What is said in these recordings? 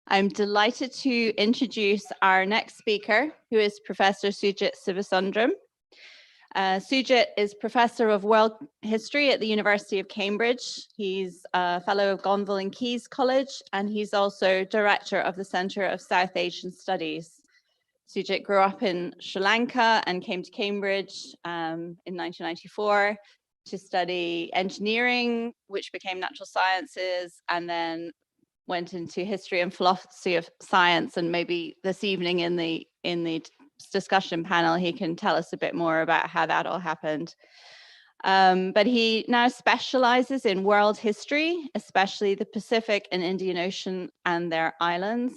I'm delighted to introduce our next speaker, who is Professor Sujit Sivasundram. Sujit is Professor of World History at the University of Cambridge. He's a Fellow of Gonville and Caius College, and he's also Director of the Centre of South Asian Studies. Sujit grew up in Sri Lanka and came to Cambridge in 1994 to study engineering, which became natural sciences, and then went into history and philosophy of science. And maybe this evening in the discussion panel, he can tell us a bit more about how that all happened. But he now specializes in world history, especially the Pacific and Indian Ocean and their islands.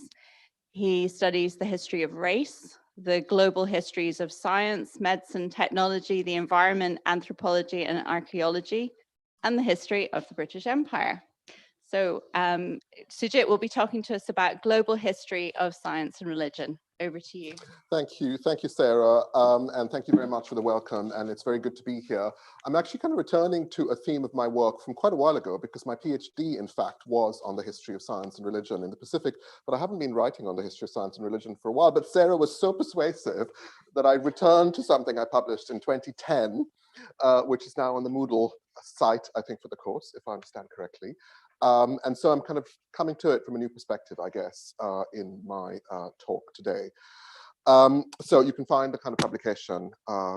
He studies the history of race, the global histories of science, medicine, technology, the environment, anthropology, and archaeology, and the history of the British Empire. So Sujit will be talking to us about global history of science and religion. Over to you. Thank you, Sarah, and thank you very much for the welcome, and it's very good to be here. I'm actually kind of returning to a theme of my work from quite a while ago, because my PhD, in fact, was on the history of science and religion in the Pacific, but I haven't been writing on the history of science and religion for a while. But Sarah was so persuasive that I returned to something I published in 2010, which is now on the Moodle site, I think, for the course, if I understand correctly. And so I'm kind of coming to it from a new perspective, I guess, in my talk today. So you can find the kind of publication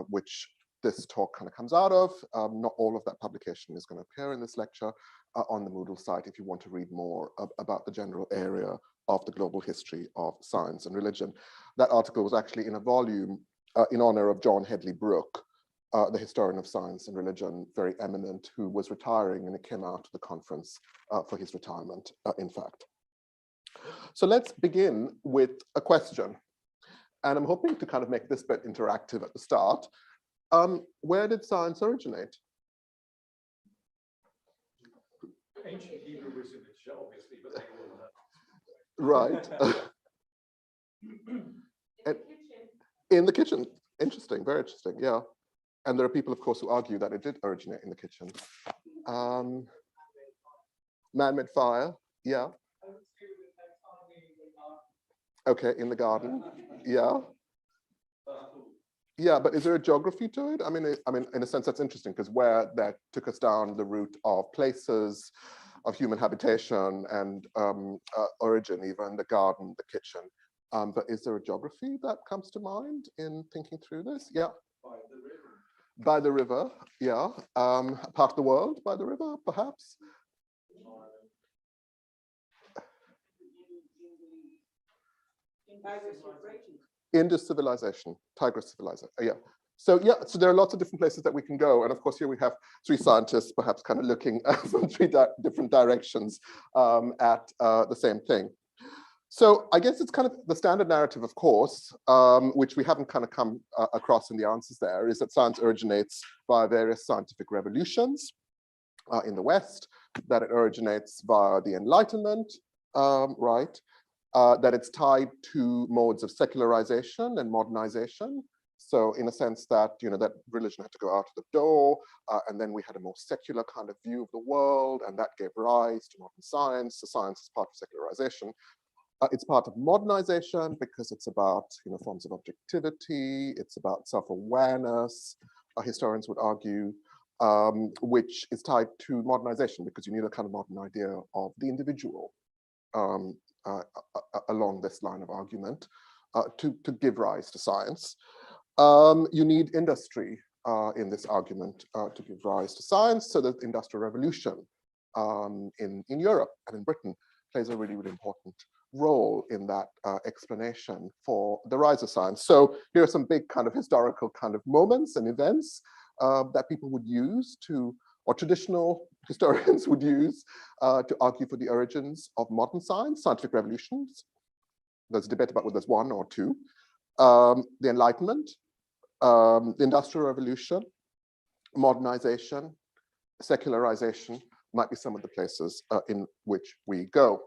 which this talk kind of comes out of. Not all of that publication is going to appear in this lecture on the Moodle site if you want to read more about the general area of the global history of science and religion. That article was actually in a volume in honor of John Hedley Brooke, the historian of science and religion, very eminent, who was retiring, and it came out to the conference for his retirement, in fact. So let's begin with a question. And I'm hoping to kind of make this bit interactive at the start. Where did science originate? Ancient Hebrew was in it, obviously, but they all Right. In the kitchen. Interesting, very interesting, yeah. And there are people, of course, who argue that it did originate in the kitchen. Man-made fire, yeah. Okay, in the garden, yeah. Yeah, but is there a geography to it? I mean, in a sense, that's interesting, because where that took us down the route of places, of human habitation, and origin, even the garden, the kitchen. But is there a geography that comes to mind in thinking through this? Yeah. By the river, yeah. Part of the world by the river, perhaps? Indus civilization, Tigris civilization, yeah. So yeah, so there are lots of different places that we can go. And of course, here we have three scientists perhaps kind of looking from three different directions at the same thing. So I guess it's kind of the standard narrative, of course, which we haven't kind of come across in the answers there, is that science originates via various scientific revolutions in the West, that it originates via the Enlightenment, right? That it's tied to modes of secularization and modernization. So in a sense that, that religion had to go out of the door, and then we had a more secular kind of view of the world, and that gave rise to modern science. So science is part of secularization. It's part of modernization because it's about forms of objectivity, it's about self-awareness, historians would argue, which is tied to modernization because you need a kind of modern idea of the individual along this line of argument to give rise to science. You need industry in this argument to give rise to science, so the Industrial Revolution in Europe and in Britain plays a really, really important role in that explanation for the rise of science. So here are some big kind of historical kind of moments and events that people would use to, or traditional historians would use to argue for the origins of modern science, scientific revolutions. There's a debate about whether there's one or two. The Enlightenment, the Industrial Revolution, modernization, secularization might be some of the places in which we go.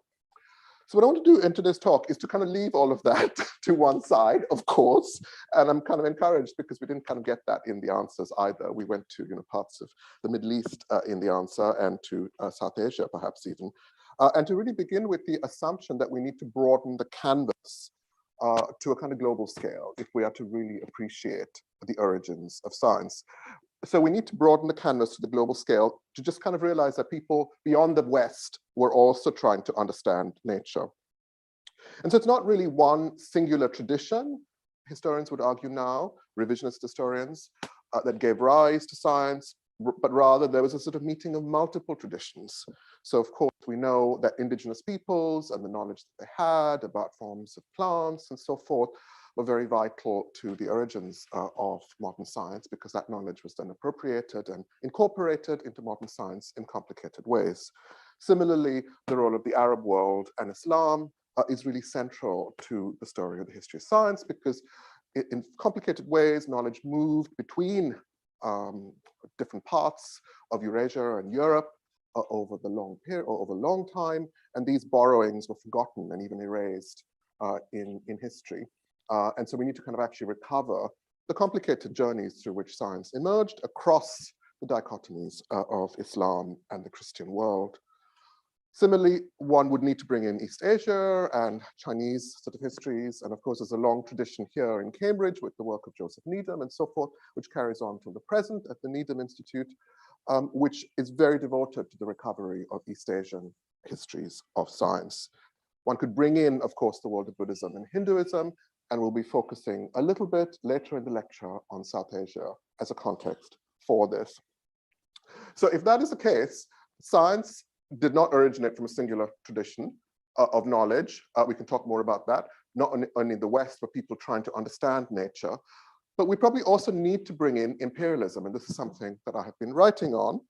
So what I want to do into this talk is to kind of leave all of that to one side, of course, and I'm kind of encouraged because we didn't kind of get that in the answers either. We went to parts of the Middle East in the answer and to South Asia perhaps even. and to really begin with the assumption that we need to broaden the canvas to a kind of global scale if we are to really appreciate the origins of science. So we need to broaden the canvas to the global scale to just kind of realize that people beyond the West were also trying to understand nature. And so it's not really one singular tradition, historians would argue now, revisionist historians, that gave rise to science, but rather there was a sort of meeting of multiple traditions. So of course we know that indigenous peoples and the knowledge that they had about forms of plants and so forth were very vital to the origins of modern science, because that knowledge was then appropriated and incorporated into modern science in complicated ways. Similarly, the role of the Arab world and Islam is really central to the story of the history of science, because in complicated ways, knowledge moved between different parts of Eurasia and Europe over the long period, or over a long time, and these borrowings were forgotten and even erased in history. And so we need to kind of actually recover the complicated journeys through which science emerged across the dichotomies of Islam and the Christian world. Similarly, one would need to bring in East Asia and Chinese sort of histories. And of course, there's a long tradition here in Cambridge with the work of Joseph Needham and so forth, which carries on till the present at the Needham Institute, which is very devoted to the recovery of East Asian histories of science. One could bring in, of course, the world of Buddhism and Hinduism, and we'll be focusing a little bit later in the lecture on South Asia as a context for this. So if that is the case, science did not originate from a singular tradition of knowledge. We can talk more about that, not only in the West, but people trying to understand nature, but we probably also need to bring in imperialism. And this is something that I have been writing on,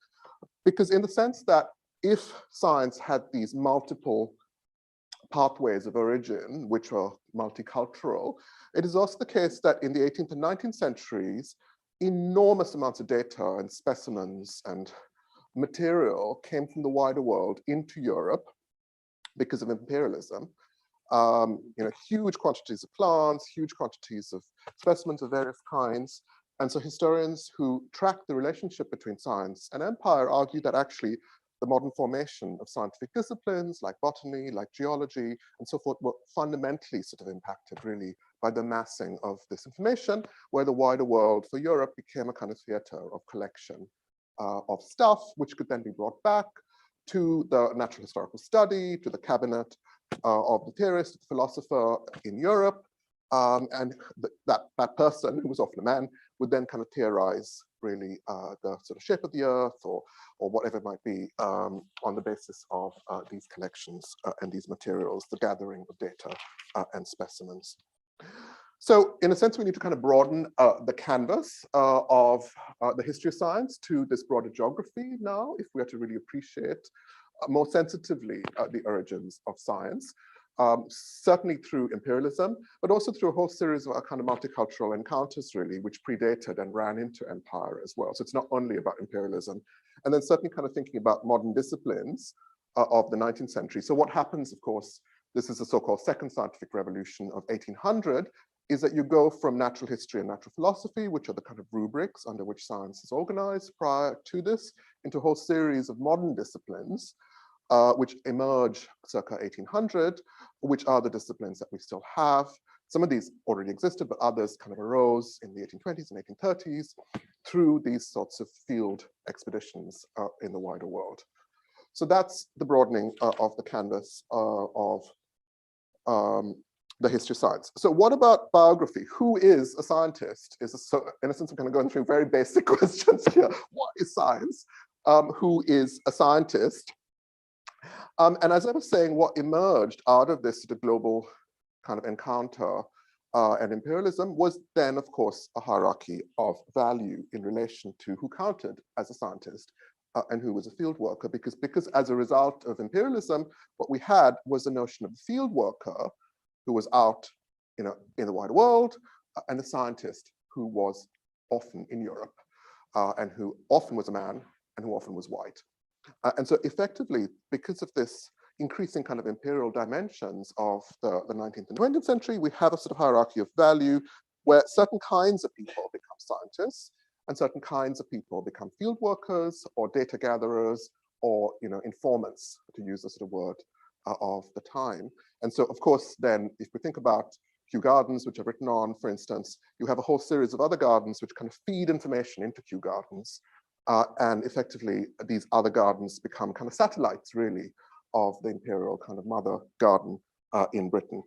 because in the sense that if science had these multiple pathways of origin, which were multicultural, it is also the case that in the 18th and 19th centuries, enormous amounts of data and specimens and material came from the wider world into Europe because of imperialism. Huge quantities of plants, huge quantities of specimens of various kinds. And so historians who track the relationship between science and empire argue that actually the modern formation of scientific disciplines like botany, like geology, and so forth were fundamentally sort of impacted really by the massing of this information, where the wider world for Europe became a kind of theater of collection of stuff, which could then be brought back to the natural historical study, to the cabinet of the theorist, the philosopher in Europe. And that person, who was often a man, would then kind of theorize really the sort of shape of the earth or whatever it might be on the basis of these collections and these materials, the gathering of data and specimens. So in a sense, we need to kind of broaden the canvas of the history of science to this broader geography now, if we are to really appreciate more sensitively the origins of science. Certainly through imperialism, but also through a whole series of kind of multicultural encounters, really, which predated and ran into empire as well. So it's not only about imperialism. And then certainly kind of thinking about modern disciplines of the 19th century. So what happens, of course, this is the so-called second scientific revolution of 1800, is that you go from natural history and natural philosophy, which are the kind of rubrics under which science is organized prior to this, into a whole series of modern disciplines, which emerge circa 1800, which are the disciplines that we still have. Some of these already existed, but others kind of arose in the 1820s and 1830s through these sorts of field expeditions in the wider world. So that's the broadening of the canvas of the history of science. So what about biography? Who is a scientist? So in a sense, I'm kind of going through very basic questions here. What is science? Who is a scientist? And as I was saying, what emerged out of this sort of global kind of encounter and imperialism was then, of course, a hierarchy of value in relation to who counted as a scientist and who was a field worker. Because as a result of imperialism, what we had was the notion of the field worker who was out in the wider world, and a scientist who was often in Europe, and who often was a man, and who often was white. And so effectively, because of this increasing kind of imperial dimensions of the 19th and 20th century, we have a sort of hierarchy of value where certain kinds of people become scientists, and certain kinds of people become field workers or data gatherers or informants, to use the sort of word of the time. And so, of course, then if we think about Kew Gardens, which are written on, for instance, you have a whole series of other gardens which kind of feed information into Kew Gardens. And effectively, these other gardens become kind of satellites, really, of the imperial kind of mother garden in Britain.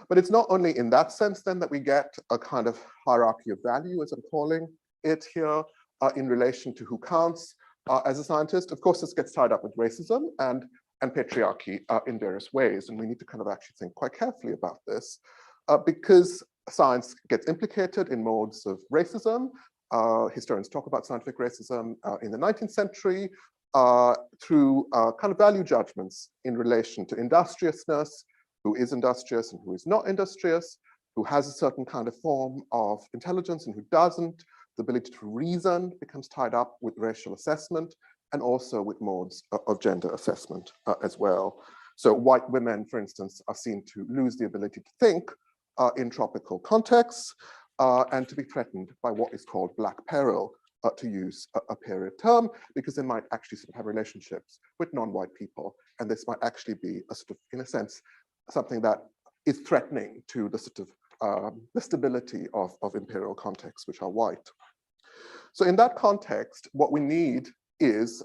But it's not only in that sense, then, that we get a kind of hierarchy of value, as I'm calling it here, in relation to who counts as a scientist. Of course, this gets tied up with racism and patriarchy in various ways. And we need to kind of actually think quite carefully about this because science gets implicated in modes of racism. Historians talk about scientific racism in the 19th century through kind of value judgments in relation to industriousness, who is industrious and who is not industrious, who has a certain kind of form of intelligence and who doesn't. The ability to reason becomes tied up with racial assessment and also with modes of gender assessment as well. So white women, for instance, are seen to lose the ability to think in tropical contexts and to be threatened by what is called black peril, to use a period term, because they might actually sort of have relationships with non-white people. And this might actually be a sort of, in a sense, something that is threatening to the sort of the stability of imperial contexts, which are white. So in that context, what we need is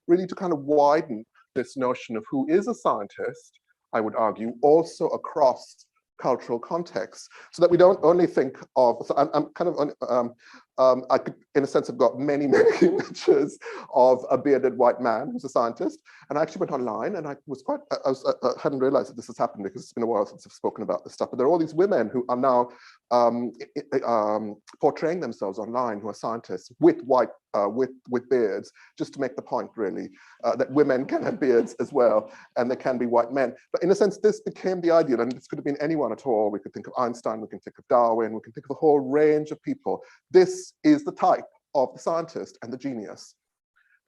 really to kind of widen this notion of who is a scientist, I would argue, also across cultural contexts, so that we don't only think of, so I'm kind of, I could, in a sense, have got many, many images of a bearded white man who's a scientist. And I actually went online and I was quite, I hadn't realized that this has happened because it's been a while since I've spoken about this stuff, but there are all these women who are now portraying themselves online who are scientists with white, with beards, just to make the point really, that women can have beards as well, and there can be white men. But in a sense, this became the ideal, and this could have been anyone at all. We could think of Einstein, we can think of Darwin, we can think of a whole range of people. This is the type of the scientist and the genius,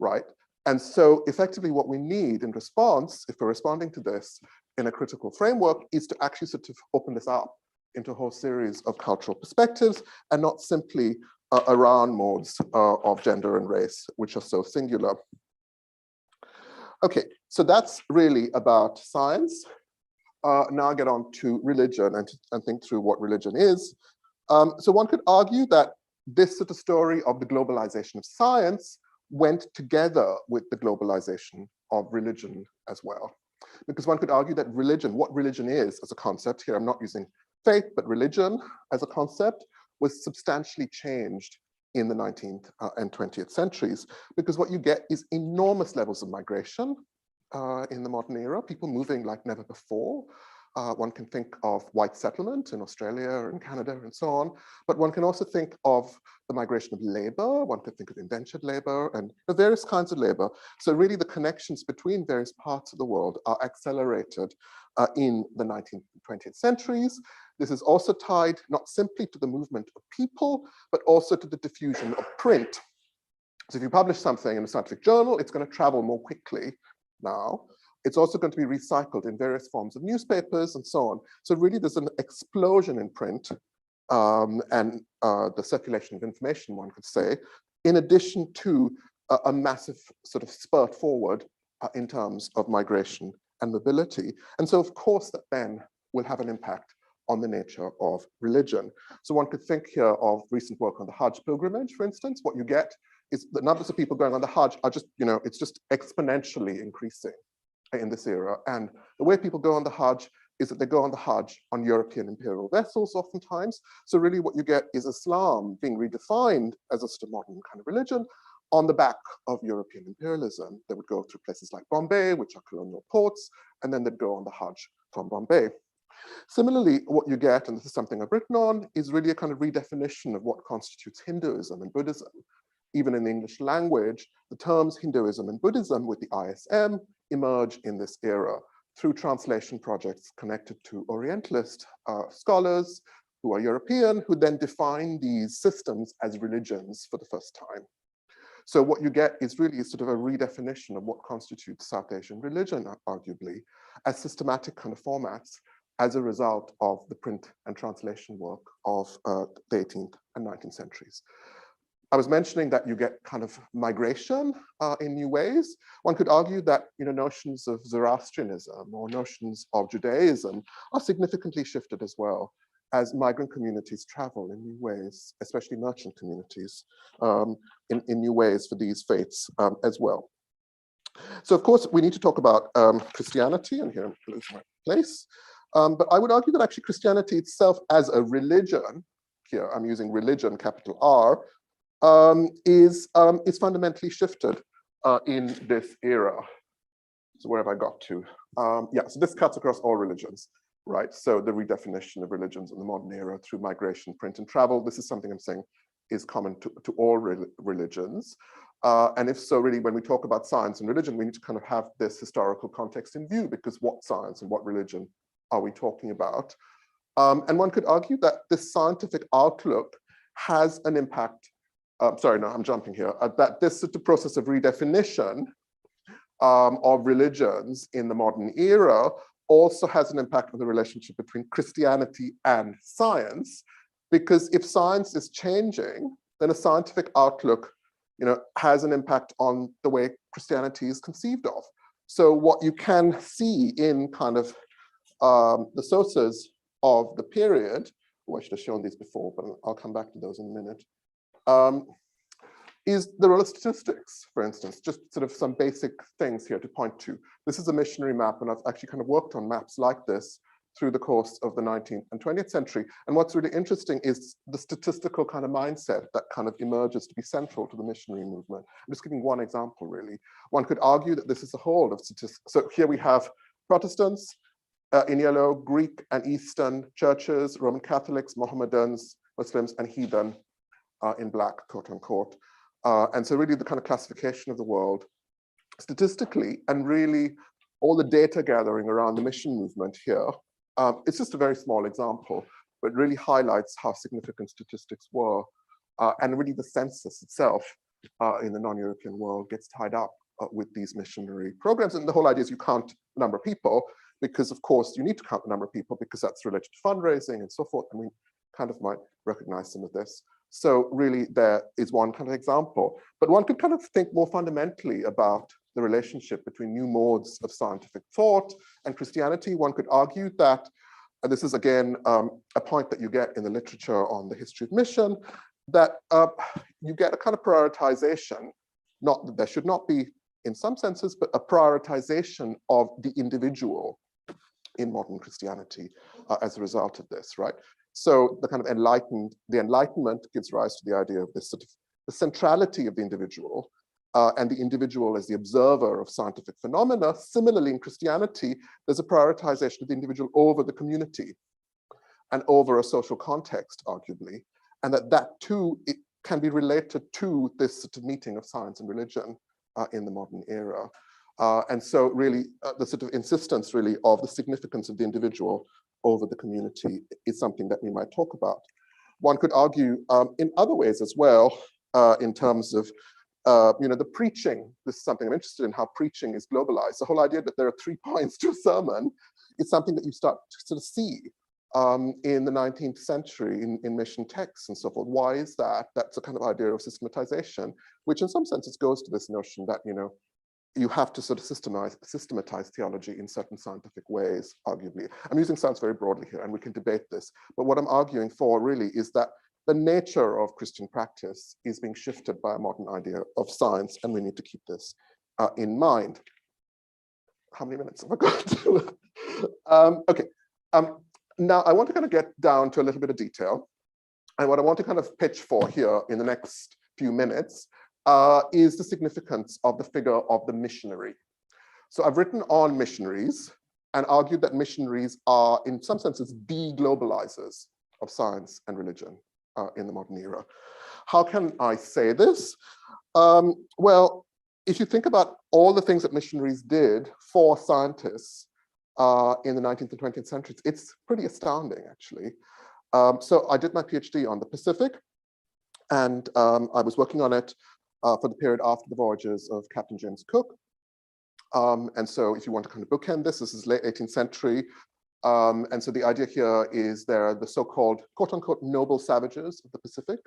right? And so effectively what we need in response, if we're responding to this in a critical framework, is to actually sort of open this up into a whole series of cultural perspectives and not simply around modes of gender and race, which are so singular. Okay, so that's really about science. Now I get on to religion and think through what religion is. So one could argue that this sort of story of the globalization of science went together with the globalization of religion as well. Because one could argue that religion, what religion is as a concept, here I'm not using faith, but religion as a concept, was substantially changed in the 19th and 20th centuries, because what you get is enormous levels of migration in the modern era, people moving like never before. One can think of white settlement in Australia and Canada and so on, but one can also think of the migration of labor, one could think of indentured labor and various kinds of labor. So really the connections between various parts of the world are accelerated in the 19th and 20th centuries. This is also tied not simply to the movement of people, but also to the diffusion of print. So if you publish something in a scientific journal, it's going to travel more quickly now. It's also going to be recycled in various forms of newspapers and so on. So really there's an explosion in print and the circulation of information, one could say, in addition to a massive sort of spurt forward in terms of migration and mobility. And so of course that then will have an impact on the nature of religion. So one could think here of recent work on the Hajj pilgrimage, for instance. What you get is the numbers of people going on the Hajj are just, it's just exponentially increasing in this era. And the way people go on the Hajj is that they go on the Hajj on European imperial vessels oftentimes. So really what you get is Islam being redefined as a sort of modern kind of religion on the back of European imperialism. They would go through places like Bombay, which are colonial ports, and then they'd go on the Hajj from Bombay. Similarly, what you get, and this is something I've written on, is really a kind of redefinition of what constitutes Hinduism and Buddhism. Even in the English language, the terms Hinduism and Buddhism with the ISM emerge in this era through translation projects connected to Orientalist scholars who are European, who then define these systems as religions for the first time. So what you get is really sort of a redefinition of what constitutes South Asian religion, arguably, as systematic kind of formats as a result of the print and translation work of the 18th and 19th centuries. I was mentioning that you get kind of migration in new ways. One could argue that notions of Zoroastrianism or notions of Judaism are significantly shifted as well as migrant communities travel in new ways, especially merchant communities, in new ways for these faiths as well. So of course, we need to talk about Christianity, and here I'm losing my place. But I would argue that actually Christianity itself as a religion, here I'm using religion, capital R, is fundamentally shifted in this era. So where have I got to? Yeah, so this cuts across all religions, right? So the redefinition of religions in the modern era through migration, print, and travel. This is something I'm saying is common to all religions. And if so, really, when we talk about science and religion, we need to kind of have this historical context in view, because what science and what religion are we talking about? And one could argue that this scientific outlook has an impact. Sorry, no, I'm jumping here. That this sort of process of redefinition of religions in the modern era also has an impact on the relationship between Christianity and science, because if science is changing, then a scientific outlook has an impact on the way Christianity is conceived of. So what you can see in kind of the sources of the period, I should have shown these before, but I'll come back to those in a minute, is the role of statistics, for instance, just sort of some basic things here to point to. This is a missionary map, and I've actually kind of worked on maps like this through the course of the 19th and 20th century. And what's really interesting is the statistical kind of mindset that kind of emerges to be central to the missionary movement. I'm just giving one example, really. One could argue that this is a whole of statistics. So here we have Protestants in yellow, Greek and Eastern churches, Roman Catholics, Mohammedans, Muslims, and heathen in black, quote unquote. And so really the kind of classification of the world statistically, and really all the data gathering around the mission movement here, it's just a very small example, but really highlights how significant statistics were. And really the census itself in the non-European world gets tied up with these missionary programs. And the whole idea is you count the number of people, because of course you need to count the number of people because that's related to fundraising and so forth. And we kind of might recognize some of this. So really there is one kind of example, but one could kind of think more fundamentally about the relationship between new modes of scientific thought and Christianity. One could argue that, and this is again a point that you get in the literature on the history of mission, that you get a kind of prioritization, not that there should not be in some senses, but a prioritization of the individual in modern Christianity as a result of this, right? So the kind of Enlightenment gives rise to the idea of this sort of the centrality of the individual and the individual as the observer of scientific phenomena. Similarly, in Christianity, there's a prioritization of the individual over the community and over a social context, arguably, and that too it can be related to this sort of meeting of science and religion in the modern era. And so really the sort of insistence really of the significance of the individual over the community is something that we might talk about. One could argue in other ways as well, in terms of the preaching. This is something I'm interested in, how preaching is globalized. The whole idea that there are 3 points to a sermon is something that you start to sort of see in the 19th century in mission texts and so forth. Why is that? That's a kind of idea of systematization, which in some senses goes to this notion that you have to sort of systematize theology in certain scientific ways, arguably. I'm using science very broadly here, and we can debate this. But what I'm arguing for really is that the nature of Christian practice is being shifted by a modern idea of science, and we need to keep this in mind. How many minutes have I got? Okay. Now, I want to kind of get down to a little bit of detail. And what I want to kind of pitch for here in the next few minutes is the significance of the figure of the missionary. So I've written on missionaries and argued that missionaries are, in some senses, de-globalizers of science and religion in the modern era. How can I say this? Well, if you think about all the things that missionaries did for scientists in the 19th and 20th centuries, it's pretty astounding, actually. So I did my PhD on the Pacific, and I was working on it for the period after the voyages of Captain James Cook. And so if you want to kind of bookend this is late 18th century. And so the idea here is there are the so-called quote unquote noble savages of the Pacific.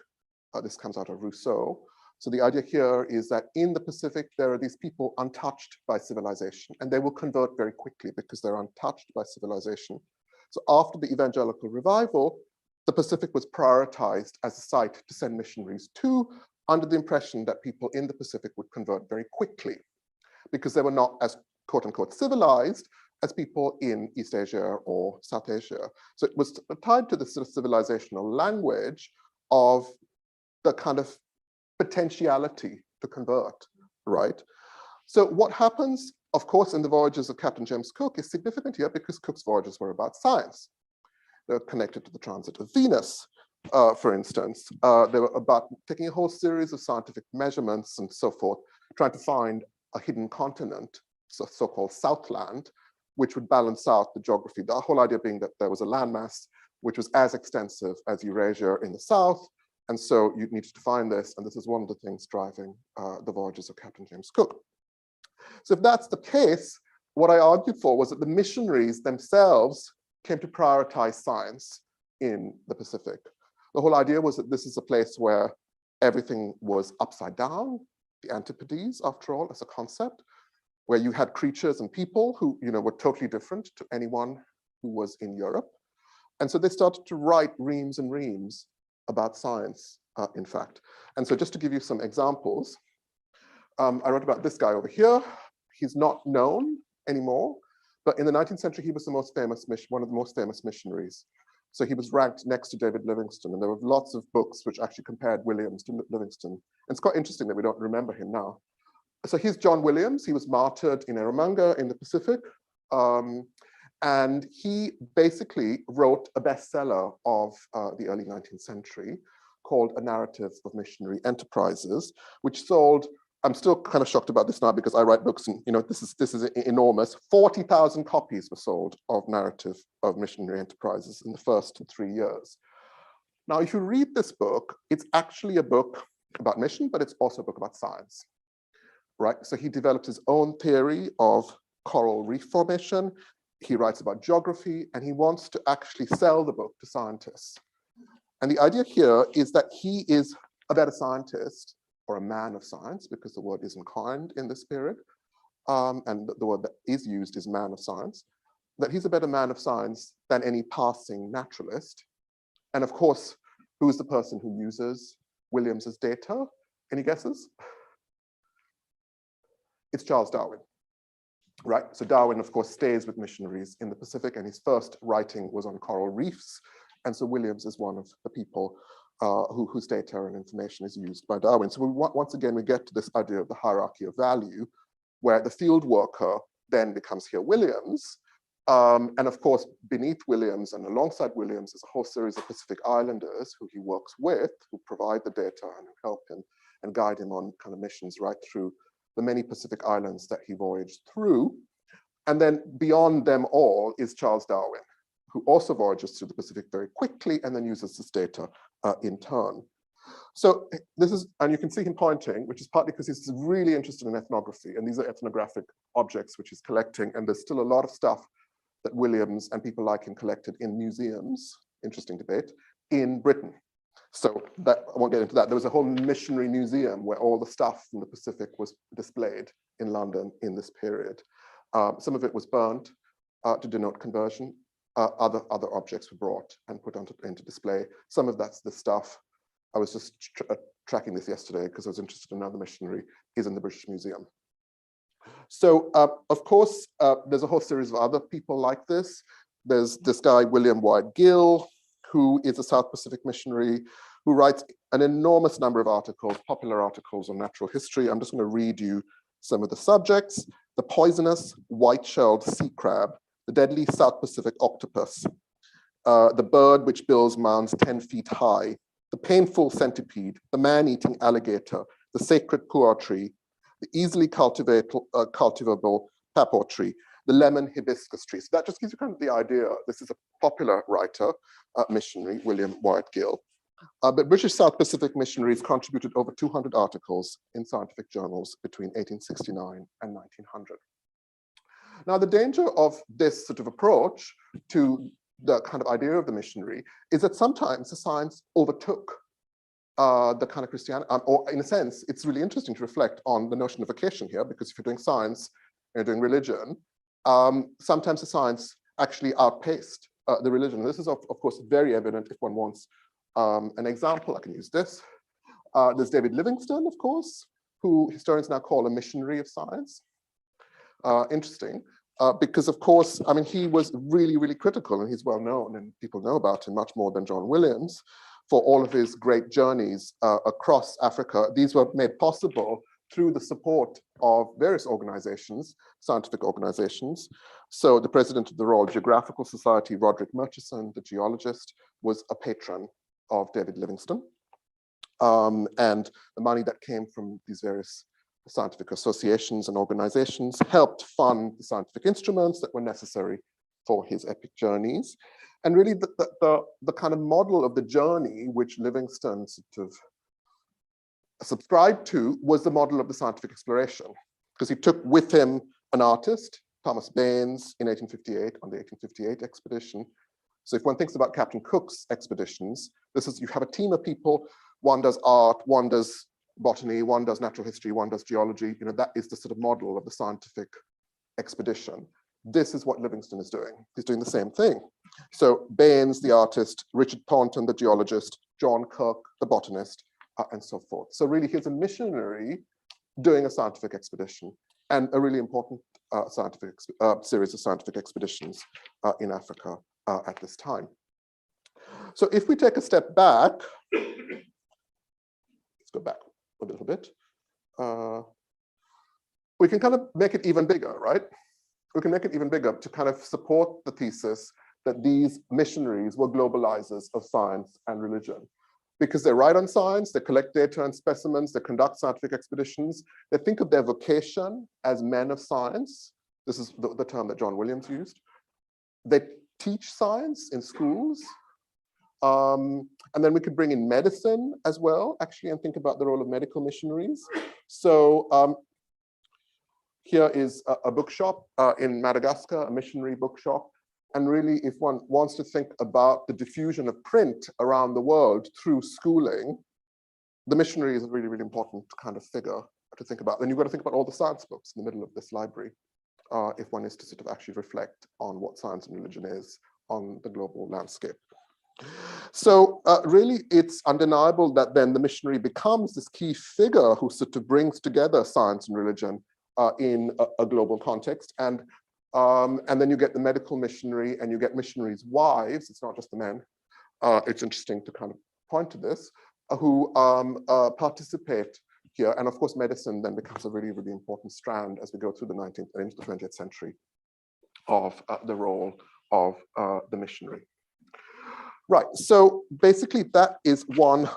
This comes out of Rousseau. So the idea here is that in the Pacific, there are these people untouched by civilization, and they will convert very quickly because they're untouched by civilization. So after the evangelical revival, the Pacific was prioritized as a site to send missionaries to, under the impression that people in the Pacific would convert very quickly because they were not as quote unquote civilized as people in East Asia or South Asia. So it was tied to the sort of civilizational language of the kind of potentiality to convert, right? So what happens, of course, in the voyages of Captain James Cook is significant here because Cook's voyages were about science. They're connected to the transit of Venus, for instance. They were about taking a whole series of scientific measurements and so forth, trying to find a hidden continent, so-called Southland, which would balance out the geography. The whole idea being that there was a landmass which was as extensive as Eurasia in the south, and so you needed to find this, and this is one of the things driving the voyages of Captain James Cook. So if that's the case, what I argued for was that the missionaries themselves came to prioritize science in the Pacific. The whole idea was that this is a place where everything was upside down, the antipodes, after all, as a concept, where you had creatures and people who were totally different to anyone who was in Europe. And so they started to write reams and reams about science, in fact. And so just to give you some examples, I wrote about this guy over here. He's not known anymore, but in the 19th century, he was the most famous, one of the most famous missionaries. So he was ranked next to David Livingstone, and there were lots of books which actually compared Williams to Livingstone. And it's quite interesting that we don't remember him now. So here's John Williams. He was martyred in Erromanga in the Pacific. And he basically wrote a bestseller of the early 19th century called A Narrative of Missionary Enterprises, which sold, I'm still kind of shocked about this now because I write books and this is enormous. 40,000 copies were sold of Narrative of Missionary Enterprises in the first 3 years. Now, if you read this book, it's actually a book about mission, but it's also a book about science, right? So he developed his own theory of coral reef formation. He writes about geography, and he wants to actually sell the book to scientists. And the idea here is that he is a better scientist, or a man of science, because the word isn't coined in this period, and the word that is used is man of science, that he's a better man of science than any passing naturalist. And of course, who is the person who uses Williams's data? Any guesses? It's Charles Darwin. Right, so Darwin, of course, stays with missionaries in the Pacific, and his first writing was on coral reefs. And so Williams is one of the people whose data and information is used by Darwin. So once again, we get to this idea of the hierarchy of value, where the field worker then becomes here Williams. And of course, beneath Williams and alongside Williams is a whole series of Pacific Islanders who he works with, who provide the data and who help him and guide him on kind of missions right through the many Pacific islands that he voyaged through. And then beyond them all is Charles Darwin, who also voyages through the Pacific very quickly and then uses this data in turn. So this is, and you can see him pointing, which is partly because he's really interested in ethnography, and these are ethnographic objects which he's collecting, and there's still a lot of stuff that Williams and people like him collected in museums, interesting debate, in Britain. So that, I won't get into that. There was a whole missionary museum where all the stuff from the Pacific was displayed in London in this period. Some of it was burnt to denote conversion. Other objects were brought and put into display. Some of that's the stuff. I was just tracking this yesterday because I was interested in another missionary, is in the British Museum. So of course, there's a whole series of other people like this. There's this guy, William Wyatt Gill, who is a South Pacific missionary, who writes an enormous number of articles, popular articles on natural history. I'm just going to read you some of the subjects. The poisonous white-shelled sea crab, the deadly South Pacific octopus, the bird which builds mounds 10 feet high, the painful centipede, the man-eating alligator, the sacred pu'er tree, the easily cultivable papaw tree, the lemon hibiscus tree. So that just gives you kind of the idea. This is a popular writer, missionary, William Wyatt Gill. But British South Pacific missionaries contributed over 200 articles in scientific journals between 1869 and 1900. Now, the danger of this sort of approach to the kind of idea of the missionary is that sometimes the science overtook the kind of Christianity, or in a sense, it's really interesting to reflect on the notion of vocation here, because if you're doing science, you're doing religion, sometimes the science actually outpaced the religion. This is, of course, very evident if one wants an example. I can use this. There's David Livingstone, of course, who historians now call a missionary of science. Interesting, because, of course, I mean, he was really, really critical, and he's well known, and people know about him much more than John Williams, for all of his great journeys across Africa. These were made possible through the support of various organizations, scientific organizations. So the president of the Royal Geographical Society, Roderick Murchison, the geologist, was a patron of David Livingstone. And the money that came from these various scientific associations and organizations helped fund the scientific instruments that were necessary for his epic journeys. And really the kind of model of the journey which Livingstone sort of subscribed to was the model of the scientific exploration, because he took with him an artist, Thomas Baines, in 1858 on the 1858 expedition. So if one thinks about Captain Cook's expeditions, you have a team of people, one does art, one does botany, one does natural history, one does geology. You know, that is the sort of model of the scientific expedition. This is what Livingstone is doing. He's doing the same thing. So Baines, the artist, Richard Thornton, the geologist, John Kirk, the botanist, and so forth. So really, here's a missionary doing a scientific expedition, and a really important series of scientific expeditions in Africa at this time. So if we take a step back, let's go back a little bit. We can kind of make it even bigger, right? We can make it even bigger to kind of support the thesis that these missionaries were globalizers of science and religion. Because they write on science, they collect data and specimens, they conduct scientific expeditions, they think of their vocation as men of science. This is the term that John Williams used. They teach science in schools. And then we could bring in medicine as well, actually, and think about the role of medical missionaries. So here is a bookshop in Madagascar, a missionary bookshop. And really, if one wants to think about the diffusion of print around the world through schooling, the missionary is a really, really important kind of figure to think about. Then you've got to think about all the science books in the middle of this library, if one is to sort of actually reflect on what science and religion is on the global landscape. So really, it's undeniable that then the missionary becomes this key figure who sort of brings together science and religion in a global context. And then you get the medical missionary, and you get missionaries' wives. It's not just the men. It's interesting to kind of point to this, who participate here. And of course, medicine then becomes a really, really important strand as we go through the 19th and into the 20th century of the role of the missionary. Right, so basically that is one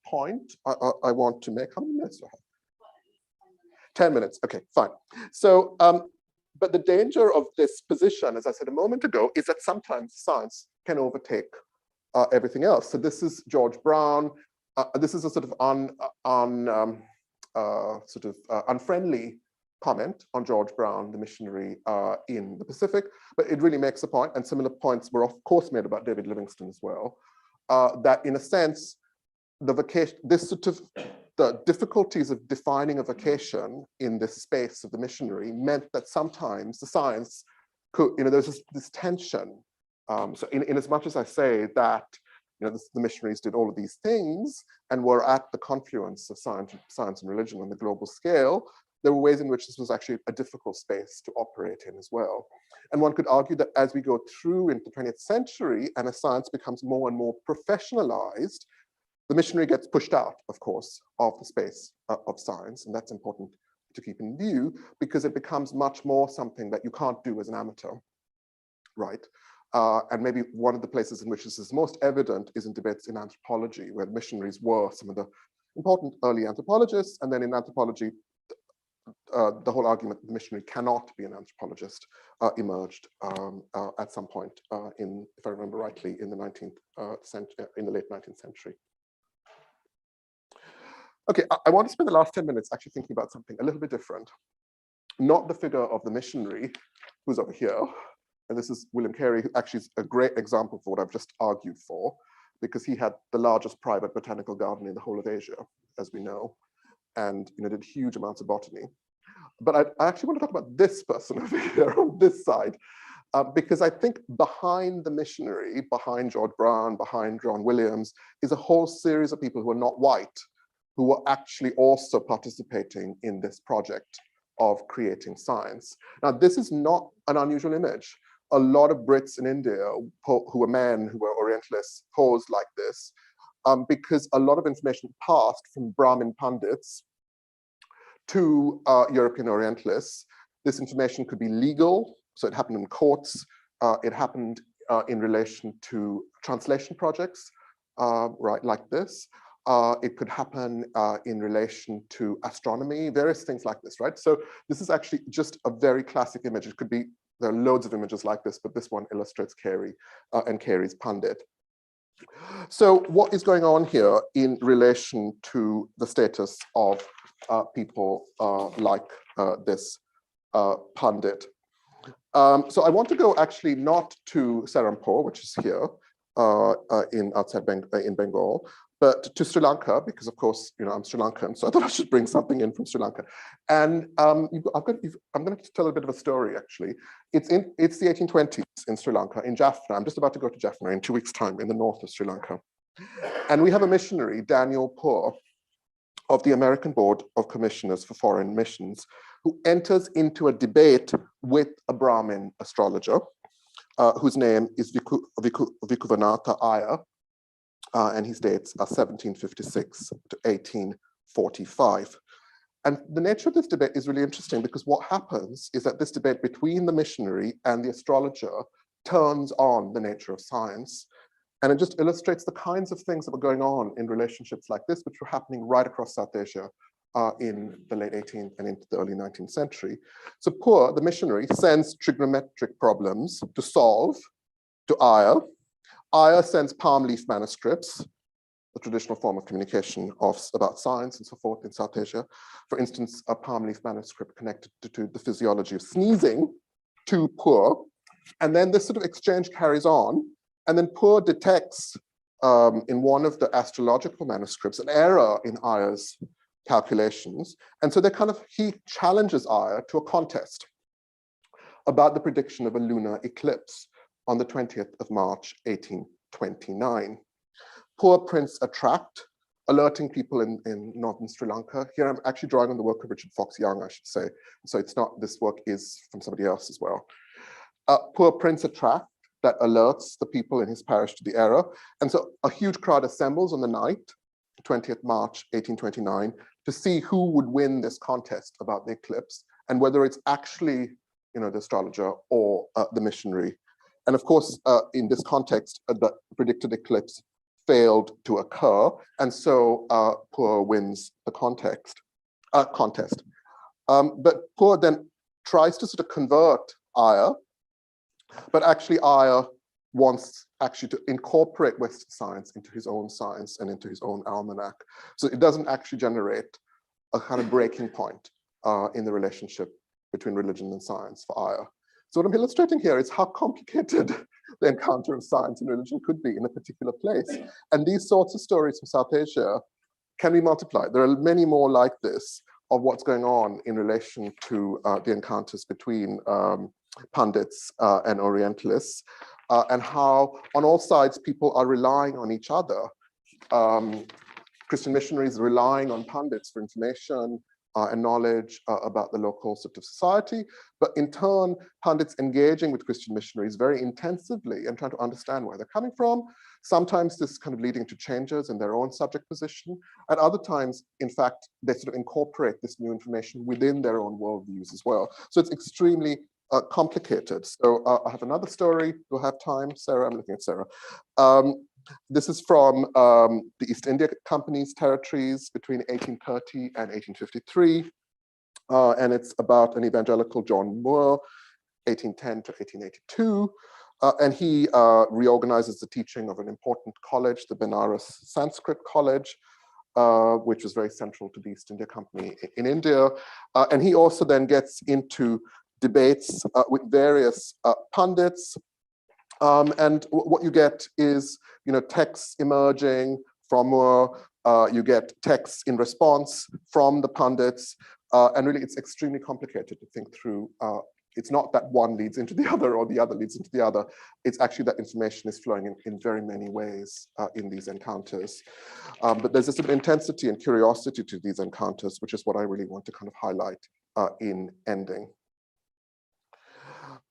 point I want to make. How many minutes do I have? 10 minutes, okay, fine. So, but the danger of this position, as I said a moment ago, is that sometimes science can overtake everything else. So this is George Brown. This is a sort of unfriendly comment on George Brown, the missionary in the Pacific, but it really makes a point, and similar points were of course made about David Livingstone as well, that in a sense, the difficulties of defining a vocation in this space of the missionary meant that sometimes the science could, there's this tension. So in as much as I say that, the missionaries did all of these things and were at the confluence of science and religion on the global scale, there were ways in which this was actually a difficult space to operate in as well. And one could argue that as we go through into the 20th century and as science becomes more and more professionalized, the missionary gets pushed out, of course, of the space of science. And that's important to keep in view because it becomes much more something that you can't do as an amateur, right? And maybe one of the places in which this is most evident is in debates in anthropology, where missionaries were some of the important early anthropologists. And then in anthropology, the whole argument that the missionary cannot be an anthropologist emerged at some point if I remember rightly, in the 19th century, in the late 19th century. Okay, I want to spend the last 10 minutes actually thinking about something a little bit different. Not the figure of the missionary, who's over here, and this is William Carey, who actually is a great example for what I've just argued for, because he had the largest private botanical garden in the whole of Asia, as we know, and did huge amounts of botany. But I actually want to talk about this person over here on this side, because I think behind the missionary, behind George Brown, behind John Williams, is a whole series of people who are not white, who were actually also participating in this project of creating science. Now, this is not an unusual image. A lot of Brits in India who were men, who were Orientalists, posed like this, because a lot of information passed from Brahmin Pandits to European Orientalists. This information could be legal, so it happened in courts. It happened in relation to translation projects, right, like this. It could happen in relation to astronomy, various things like this, right? So this is actually just a very classic image. It could be, there are loads of images like this, but this one illustrates Carey and Carey's Pandit. So what is going on here in relation to the status of people like this Pandit? So I want to go actually not to Serampore, which is here in Bengal, but to Sri Lanka, because of course, I'm Sri Lankan, so I thought I should bring something in from Sri Lanka. And I'm going to tell a bit of a story, actually. It's the 1820s in Sri Lanka, in Jaffna. I'm just about to go to Jaffna in 2 weeks' time, in the north of Sri Lanka. And we have a missionary, Daniel Poor, of the American Board of Commissioners for Foreign Missions, who enters into a debate with a Brahmin astrologer, whose name is Vikuvanatha Iyer, and his dates are 1756 to 1845. And the nature of this debate is really interesting, because what happens is that this debate between the missionary and the astrologer turns on the nature of science. And it just illustrates the kinds of things that were going on in relationships like this, which were happening right across South Asia in the late 18th and into the early 19th century. So Poor, the missionary, sends trigonometric problems to solve to Iyer. Iyer sends palm leaf manuscripts, the traditional form of communication about science and so forth in South Asia. For instance, a palm leaf manuscript connected to the physiology of sneezing to Poor. And then this sort of exchange carries on. And then Poor detects in one of the astrological manuscripts an error in Iyer's calculations. And so he challenges Iyer to a contest about the prediction of a lunar eclipse on the 20th of March, 1829. Poor prints a tract alerting people in northern Sri Lanka. Here I'm actually drawing on the work of Richard Fox Young, I should say. So it's not, this work is from somebody else as well. Poor prints a tract that alerts the people in his parish to the error. And so a huge crowd assembles on the night, 20th March, 1829, to see who would win this contest about the eclipse and whether it's actually, the astrologer or the missionary. And of course, in this context, the predicted eclipse failed to occur. And so Poor wins the contest. But Poor then tries to sort of convert Iyer, but actually Iyer wants actually to incorporate Western science into his own science and into his own almanac. So it doesn't actually generate a kind of breaking point in the relationship between religion and science for Iyer. So what I'm illustrating here is how complicated the encounter of science and religion could be in a particular place. And these sorts of stories from South Asia can be multiplied. There are many more like this of what's going on in relation to the encounters between Pandits and Orientalists, and how on all sides people are relying on each other. Christian missionaries relying on Pandits for information and knowledge about the local sort of society, but in turn, Pandits engaging with Christian missionaries very intensively and trying to understand where they're coming from. Sometimes this is kind of leading to changes in their own subject position. At other times, in fact, they sort of incorporate this new information within their own worldviews as well. So it's extremely complicated. So I have another story. We'll have time. Sarah, I'm looking at Sarah. This is from the East India Company's territories between 1830 and 1853. And it's about an evangelical John Moore, 1810 to 1882. And he reorganizes the teaching of an important college, the Benares Sanskrit College, which was very central to the East India Company in India. And he also then gets into debates with various pundits What you get is, texts emerging from you get texts in response from the pundits, and really it's extremely complicated to think through. It's not that one leads into the other or the other leads into the other. It's actually that information is flowing in very many ways in these encounters. But there's a sort of intensity and curiosity to these encounters, which is what I really want to kind of highlight in ending.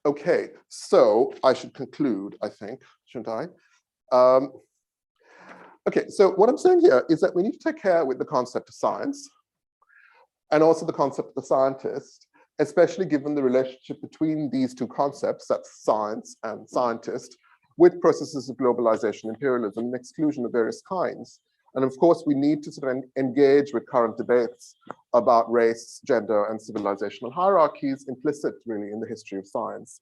Okay, so I should conclude, I think, shouldn't I? Okay, so what I'm saying here is that we need to take care with the concept of science and also the concept of the scientist, especially given the relationship between these two concepts, that's science and scientist, with processes of globalization, imperialism, and exclusion of various kinds. And of course, we need to sort of engage with current debates about race, gender, and civilizational hierarchies implicit really in the history of science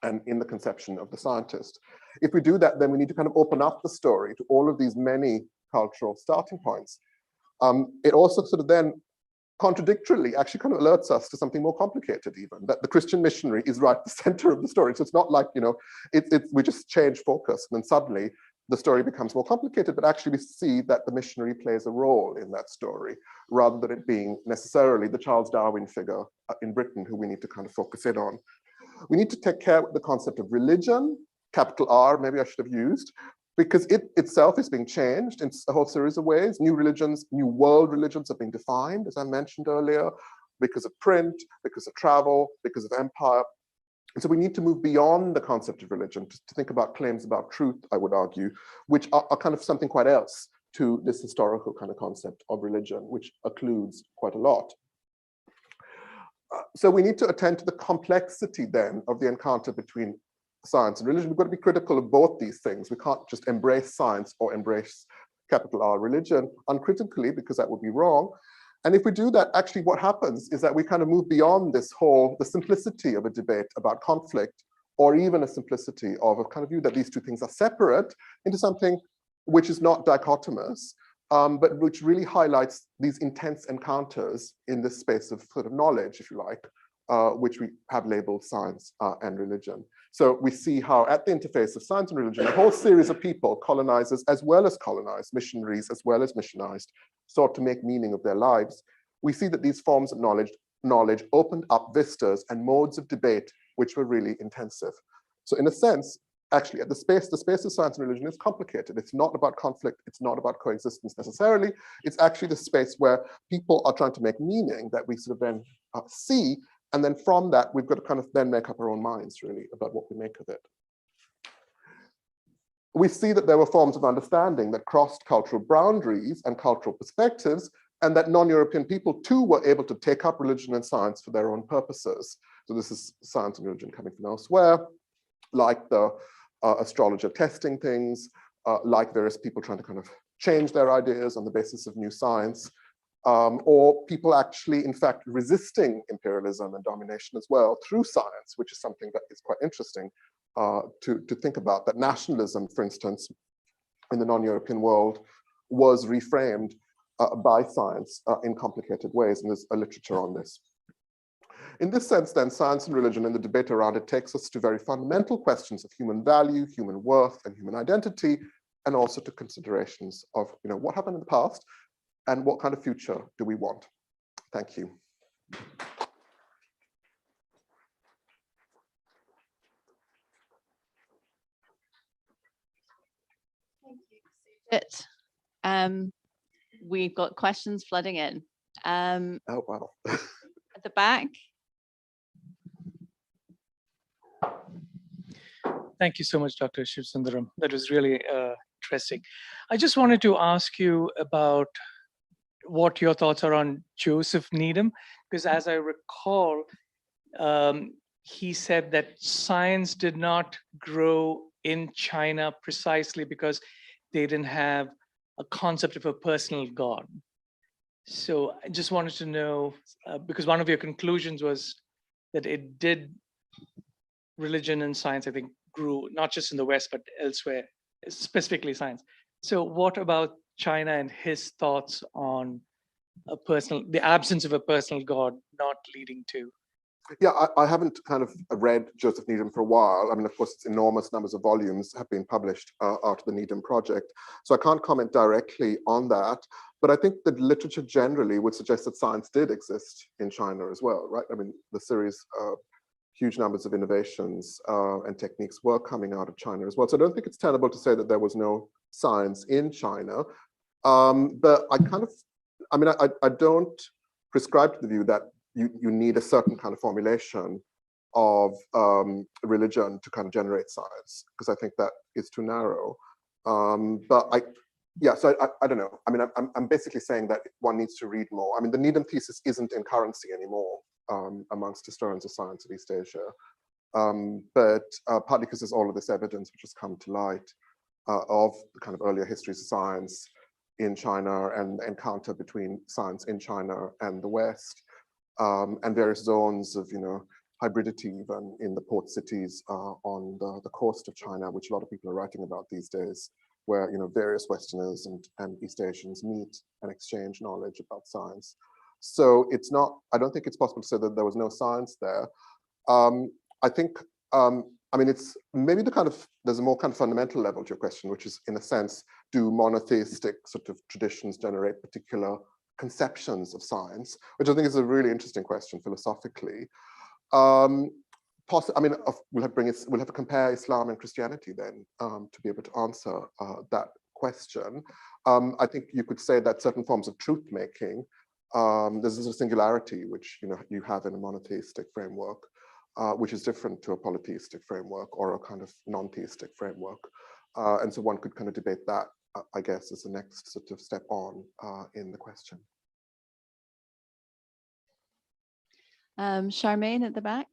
and in the conception of the scientist. If we do that, then we need to kind of open up the story to all of these many cultural starting points. It also sort of then contradictorily actually kind of alerts us to something more complicated even, that the Christian missionary is right at the center of the story. So it's not like, we just change focus and then suddenly the story becomes more complicated, but actually we see that the missionary plays a role in that story, rather than it being necessarily the Charles Darwin figure in Britain who we need to kind of focus in on. We need to take care with the concept of religion, capital R, maybe I should have used, because it itself is being changed in a whole series of ways. New religions, new world religions are being defined, as I mentioned earlier, because of print, because of travel, because of empire. And so we need to move beyond the concept of religion to think about claims about truth, I would argue, which are kind of something quite else to this historical kind of concept of religion, which occludes quite a lot. So we need to attend to the complexity then of the encounter between science and religion. We've got to be critical of both these things. We can't just embrace science or embrace capital R religion uncritically, because that would be wrong. And if we do that, actually what happens is that we kind of move beyond the simplicity of a debate about conflict, or even a simplicity of a kind of view that these two things are separate, into something which is not dichotomous, but which really highlights these intense encounters in this space of sort of knowledge, if you like, which we have labeled science and religion. So we see how at the interface of science and religion, a whole series of people, colonizers as well as colonized, missionaries as well as missionized, sought to make meaning of their lives. We see that these forms of knowledge opened up vistas and modes of debate which were really intensive. So in a sense, actually, the space of science and religion is complicated. It's not about conflict. It's not about coexistence necessarily. It's actually the space where people are trying to make meaning that we sort of then see. And then from that, we've got to kind of then make up our own minds, really, about what we make of it. We see that there were forms of understanding that crossed cultural boundaries and cultural perspectives, and that non-European people, too, were able to take up religion and science for their own purposes. So this is science and religion coming from elsewhere, like the astrologer testing things, like various people trying to kind of change their ideas on the basis of new science, or people actually, in fact, resisting imperialism and domination as well through science, which is something that is quite interesting to think about. That nationalism, for instance, in the non-European world was reframed by science in complicated ways, and there's a literature on this. In this sense, then, science and religion and the debate around it takes us to very fundamental questions of human value, human worth, and human identity, and also to considerations of what happened in the past and what kind of future do we want. Thank you. Thank you. We've got questions flooding in. Oh, wow. At the back. Thank you so much, Dr. Shivasundaram. That was really interesting. I just wanted to ask you about what your thoughts are on Joseph Needham, because as I recall, he said that science did not grow in China precisely because they didn't have a concept of a personal God. So I just wanted to know, because one of your conclusions was that religion and science, I think, grew not just in the West, but elsewhere, specifically science. So what about China and his thoughts on the absence of a personal God not leading to Yeah, I haven't kind of read Joseph Needham for a while. I mean, of course, it's enormous numbers of volumes have been published out of the Needham project. So I can't comment directly on that. But I think that literature generally would suggest that science did exist in China as well, right? I mean, the series, huge numbers of innovations and techniques were coming out of China as well. So I don't think it's tenable to say that there was no science in China. But I don't prescribe to the view that you need a certain kind of formulation of religion to kind of generate science, because I think that is too narrow. So I don't know. I mean, I'm basically saying that one needs to read more. I mean, the Needham thesis isn't in currency anymore amongst historians of science of East Asia, but partly because there's all of this evidence which has come to light of the kind of earlier histories of science in China and the encounter between science in China and the West, and various zones of, hybridity even in the port cities on the coast of China, which a lot of people are writing about these days, where various Westerners and East Asians meet and exchange knowledge about science. So I don't think it's possible to say that there was no science there. I think, it's maybe there's a more kind of fundamental level to your question, which is, in a sense, do monotheistic sort of traditions generate particular conceptions of science, which I think is a really interesting question philosophically. We'll have to compare Islam and Christianity then to be able to answer that question. I think you could say that certain forms of truth making, there's a singularity which you have in a monotheistic framework, which is different to a polytheistic framework or a kind of non-theistic framework. And so one could kind of debate that, I guess, as the next sort of step on in the question. Charmaine at the back.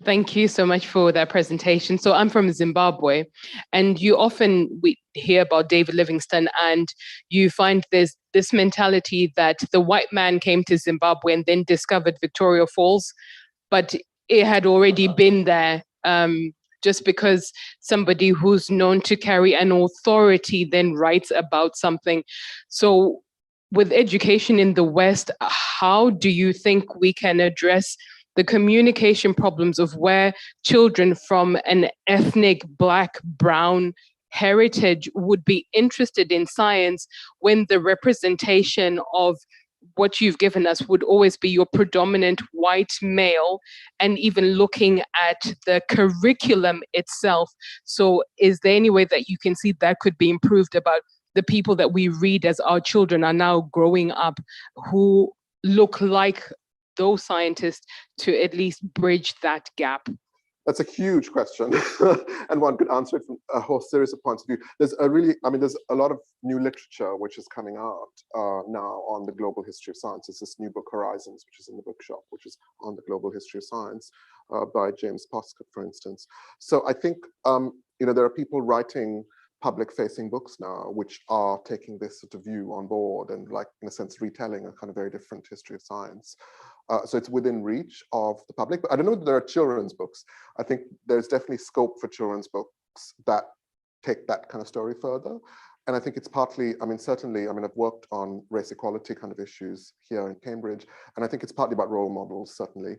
Thank you so much for that presentation. So I'm from Zimbabwe, and we hear about David Livingstone, and you find there's this mentality that the white man came to Zimbabwe and then discovered Victoria Falls, but it had already been there. Just because somebody who's known to carry an authority then writes about something. So with education in the West, how do you think we can address the communication problems of where children from an ethnic Black, brown heritage would be interested in science when the representation of what you've given us would always be your predominant white male, and even looking at the curriculum itself? So is there any way that you can see that could be improved about the people that we read as our children are now growing up who look like those scientists, to at least bridge that gap? That's a huge question, and one could answer it from a whole series of points of view. There's a lot of new literature which is coming out now on the global history of science. There's this new book, Horizons, which is in the bookshop, which is on the global history of science by James Poskett, for instance. So I think there are people writing public-facing books now, which are taking this sort of view on board and, like, in a sense, retelling a kind of very different history of science. So it's within reach of the public. But I don't know that there are children's books. I think there's definitely scope for children's books that take that kind of story further. And I think it's partly, certainly, I've worked on race equality kind of issues here in Cambridge, and I think it's partly about role models, certainly,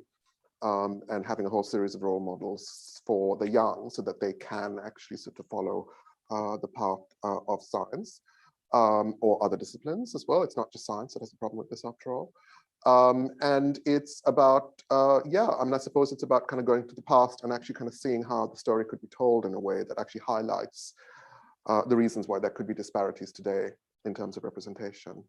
and having a whole series of role models for the young so that they can actually sort of follow the path of science or other disciplines as well. It's not just science that has a problem with this, after all. And it's about, I suppose it's about kind of going to the past and actually kind of seeing how the story could be told in a way that actually highlights the reasons why there could be disparities today in terms of representation,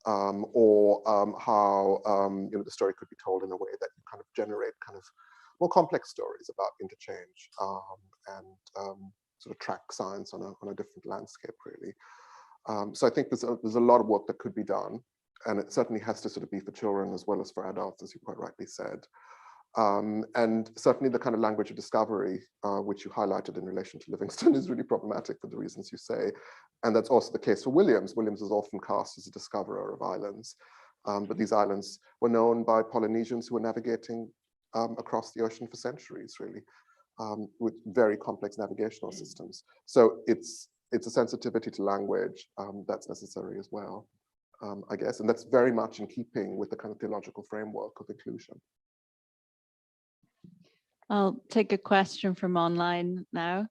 or how the story could be told in a way that you kind of generate kind of more complex stories about interchange and sort of track science on a different landscape, really. So I think there's a lot of work that could be done, and it certainly has to sort of be for children as well as for adults, as you quite rightly said. And certainly the kind of language of discovery, which you highlighted in relation to Livingstone, is really problematic for the reasons you say. And that's also the case for Williams. Williams is often cast as a discoverer of islands, but these islands were known by Polynesians who were navigating across the ocean for centuries, really, with very complex navigational systems. So it's a sensitivity to language that's necessary as well. I guess, and that's very much in keeping with the kind of theological framework of inclusion. I'll take a question from online now.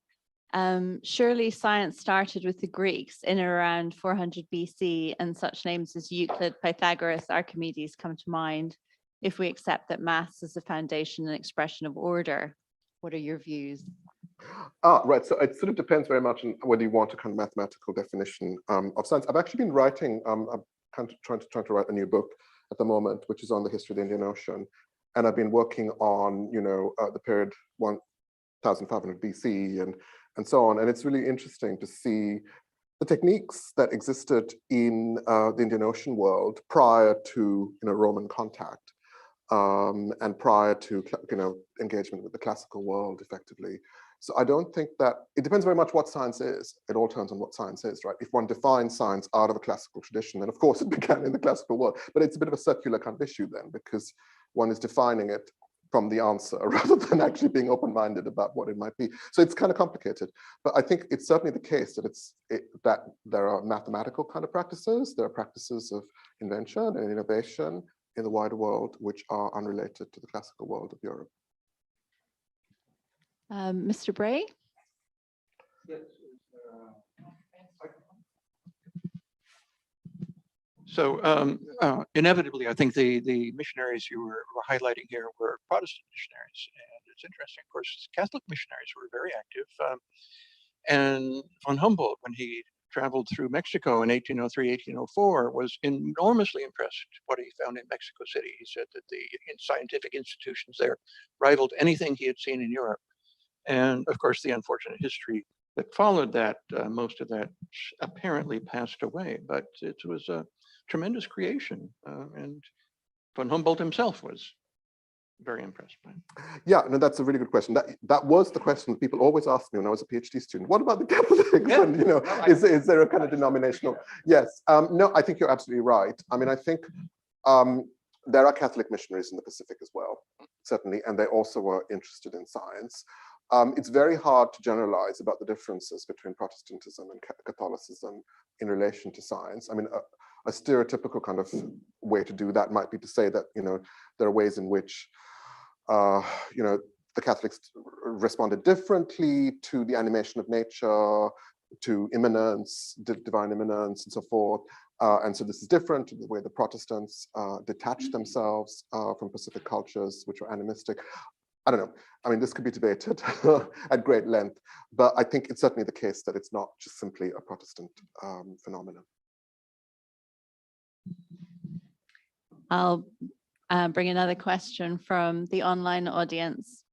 Surely science started with the Greeks in around 400 BC, and such names as Euclid, Pythagoras, Archimedes come to mind if we accept that maths is the foundation and expression of order. What are your views? Right, so it sort of depends very much on whether you want a kind of mathematical definition of science. I've actually been writing, I'm kind of trying to write a new book at the moment, which is on the history of the Indian Ocean. And I've been working on, the period 1500 BC and so on. And it's really interesting to see the techniques that existed in the Indian Ocean world prior to Roman contact and prior to engagement with the classical world, effectively. So I don't think that it depends very much what science is. It all turns on what science is, right? If one defines science out of a classical tradition, then of course it began in the classical world. But it's a bit of a circular kind of issue then, because one is defining it from the answer rather than actually being open-minded about what it might be. So it's kind of complicated. But I think it's certainly the case that that there are mathematical kind of practices, there are practices of invention and innovation in the wider world which are unrelated to the classical world of Europe. Mr. Bray? So inevitably, I think the missionaries you were highlighting here were Protestant missionaries. And it's interesting, of course, Catholic missionaries were very active. And von Humboldt, when he traveled through Mexico in 1803, 1804, was enormously impressed what he found in Mexico City. He said that the scientific institutions there rivaled anything he had seen in Europe. And of course, the unfortunate history that followed that, most of that apparently passed away, but it was a tremendous creation. And von Humboldt himself was very impressed by it. Yeah, no, that's a really good question. That was the question people always asked me when I was a PhD student. What about the Catholics? Yeah. And is there a kind of denominational? Yes. No, I think you're absolutely right. I mean, I think there are Catholic missionaries in the Pacific as well, certainly, and they also were interested in science. It's very hard to generalize about the differences between Protestantism and Catholicism in relation to science. I mean, a stereotypical kind of way to do that might be to say that, there are ways in which, the Catholics responded differently to the animation of nature, to immanence, divine immanence, and so forth. And so this is different to the way the Protestants detach themselves from Pacific cultures, which are animistic. I don't know. I mean, this could be debated at great length, but I think it's certainly the case that it's not just simply a Protestant phenomenon. I'll bring another question from the online audience.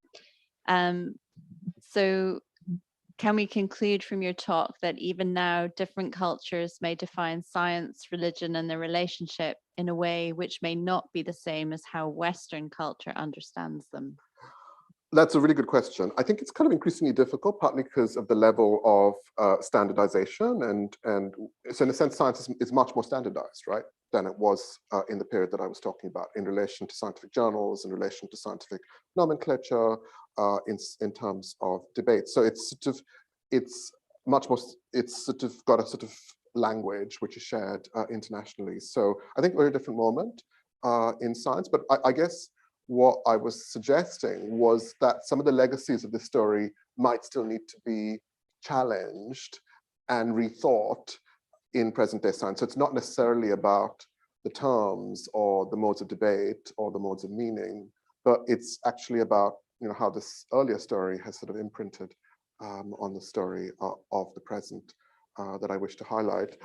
So can we conclude from your talk that even now different cultures may define science, religion, and their relationship in a way which may not be the same as how Western culture understands them? That's a really good question. I think it's kind of increasingly difficult, partly because of the level of standardization. And so in a sense, science is much more standardized, right, than it was in the period that I was talking about in relation to scientific journals, in relation to scientific nomenclature, in terms of debate. So it's much more, it's sort of got a sort of language which is shared internationally. So I think we're at a different moment in science, but I guess what I was suggesting was that some of the legacies of this story might still need to be challenged and rethought in present day science. So it's not necessarily about the terms or the modes of debate or the modes of meaning, but it's actually about how this earlier story has sort of imprinted on the story of the present that I wish to highlight.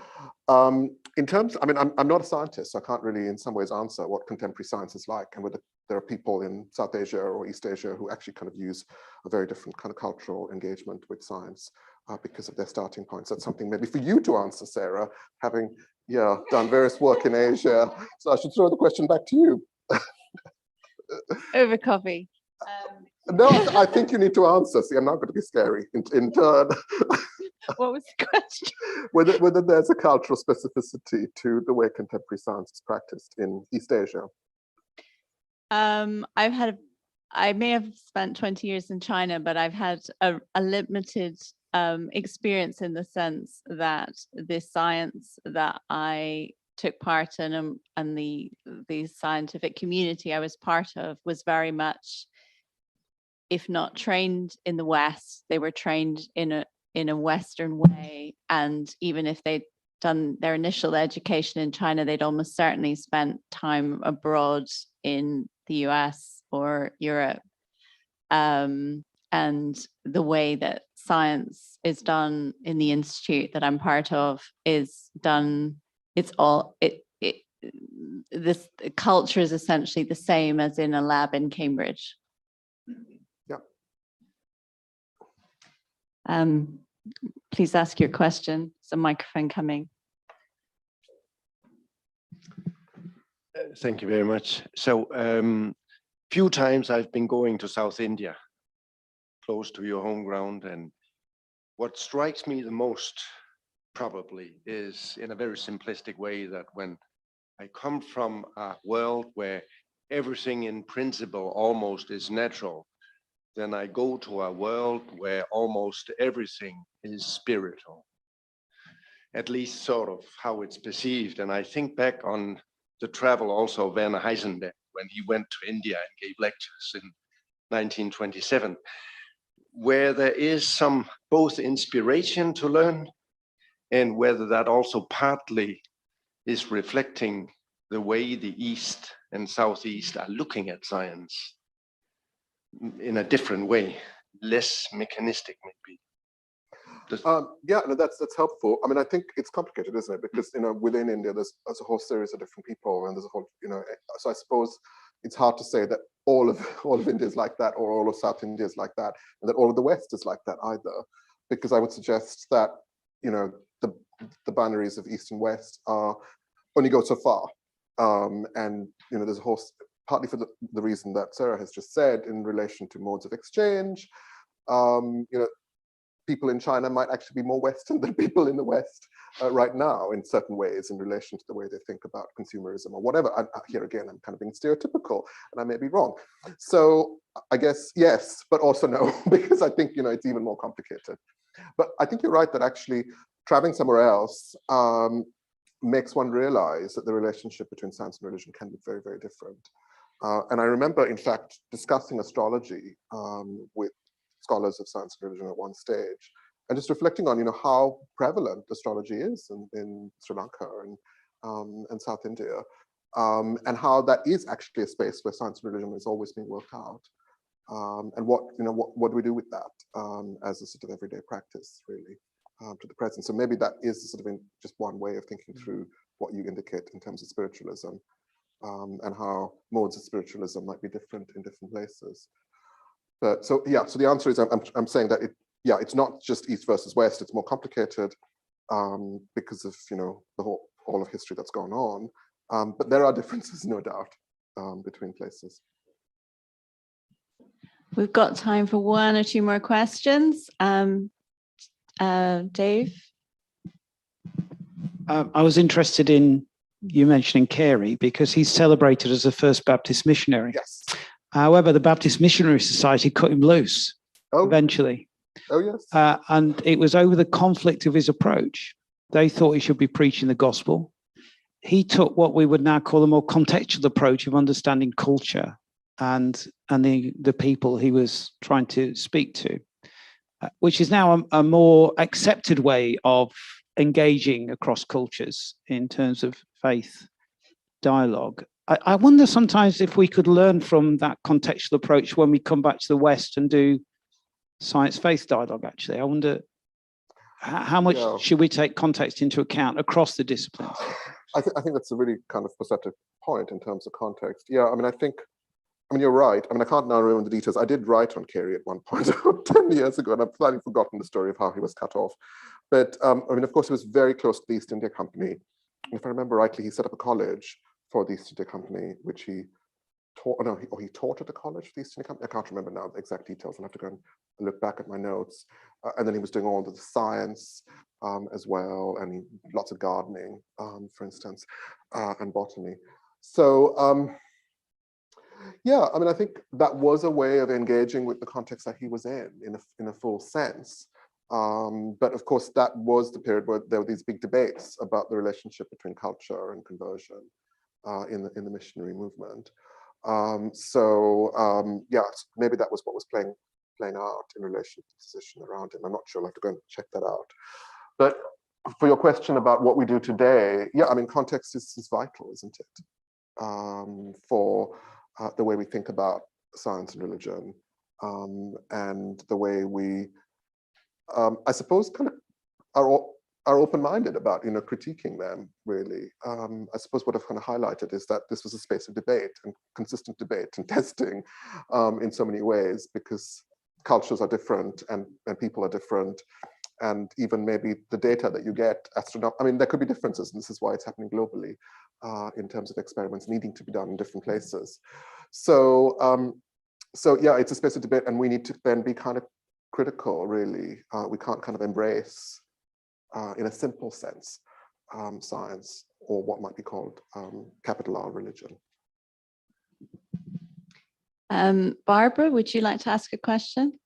In terms, I mean, I'm not a scientist, so I can't really in some ways answer what contemporary science is like and whether there are people in South Asia or East Asia who actually kind of use a very different kind of cultural engagement with science because of their starting points. That's something maybe for you to answer, Sarah, having done various work in Asia. So I should throw the question back to you. Over coffee. No, I think you need to answer. See, I'm not going to be scary in turn. What was the question? Whether there's a cultural specificity to the way contemporary science is practiced in East Asia. I may have spent 20 years in China, but I've had a limited experience in the sense that the science that I took part in, and the scientific community I was part of was very much, if not trained in the West, they were trained in a Western way. And even if they'd done their initial education in China, they'd almost certainly spent time abroad in the US or Europe. And the way that science is done in the institute that I'm part of is done, this culture is essentially the same as in a lab in Cambridge. Yeah. Please ask your question. There's a microphone coming. Thank you very much. So, few times I've been going to South India, close to your home ground, and what strikes me the most probably is, in a very simplistic way, that when I come from a world where everything in principle almost is natural, then I go to a world where almost everything is spiritual, at least sort of how it's perceived. And I think back on the travel also of Werner Heisenberg when he went to India and gave lectures in 1927, where there is some both inspiration to learn, and whether that also partly is reflecting the way the East and Southeast are looking at science in a different way, less mechanistic maybe. Yeah, no, that's helpful. I mean, I think it's complicated, isn't it? Because within India, there's a whole series of different people, and there's a whole, so I suppose it's hard to say that all of India is like that, or all of South India is like that, and that all of the West is like that either. Because I would suggest that the boundaries of East and West only go so far, and there's a whole, partly for the reason that Sarah has just said in relation to modes of exchange. People in China might actually be more Western than people in the West right now in certain ways in relation to the way they think about consumerism or whatever. Here again, I'm kind of being stereotypical, and I may be wrong. So I guess yes, but also no, because I think it's even more complicated. But I think you're right that actually traveling somewhere else makes one realize that the relationship between science and religion can be very, very different. And I remember, in fact, discussing astrology with scholars of science and religion at one stage, and just reflecting on how prevalent astrology is in Sri Lanka and South India, and how that is actually a space where science and religion is always being worked out, and what do we do with that as a sort of everyday practice, really, to the present. So maybe that is sort of just one way of thinking through what you indicate in terms of spiritualism, and how modes of spiritualism might be different in different places. But so the answer is I'm saying that it's not just East versus West. It's more complicated because of all of history that's gone on. But there are differences, no doubt, between places. We've got time for one or two more questions. Dave? I was interested in you mentioning Carey because he's celebrated as the first Baptist missionary. Yes. However, the Baptist Missionary Society cut him loose eventually. Oh, yes. And it was over the conflict of his approach. They thought he should be preaching the gospel. He took what we would now call a more contextual approach of understanding culture and the people he was trying to speak to, which is now a more accepted way of engaging across cultures in terms of faith dialogue. I wonder sometimes if we could learn from that contextual approach when we come back to the West and do science-faith dialogue, actually. I wonder how much should we take context into account across the disciplines? I think that's a really kind of perceptive point in terms of context. Yeah, I mean, you're right. I mean, I can't now remember the details. I did write on Carey at one point 10 years ago, and I've slightly forgotten the story of how he was cut off. But I mean, of course, he was very close to the East India Company. If I remember rightly, he set up a college for the East India Company, which he taught, he taught at the college for the East India Company. I can't remember now the exact details. I'll have to go and look back at my notes. And then he was doing all the science as well, and lots of gardening, for instance, and botany. So, yeah, I mean, I think that was a way of engaging with the context that he was in a full sense. But of course, that was the period where there were these big debates about the relationship between culture and conversion in the missionary movement. Yeah, maybe that was what was playing out in relation to the position around him. I'm not sure. I'll have to go and check that out. But for your question about what we do today, yeah, I mean, context is vital, isn't it? For the way we think about science and religion, and the way we, I suppose, kind of are open-minded about, critiquing them, really. I suppose what I've kind of highlighted is that this was a space of debate and consistent debate and testing in so many ways, because cultures are different and people are different. And even maybe the data that you get, I mean, there could be differences, and this is why it's happening globally in terms of experiments needing to be done in different places. So yeah, it's a space of debate, and we need to then be kind of critical, really. We can't kind of embrace, in a simple sense, science, or what might be called capital R religion. Barbara, would you like to ask a question?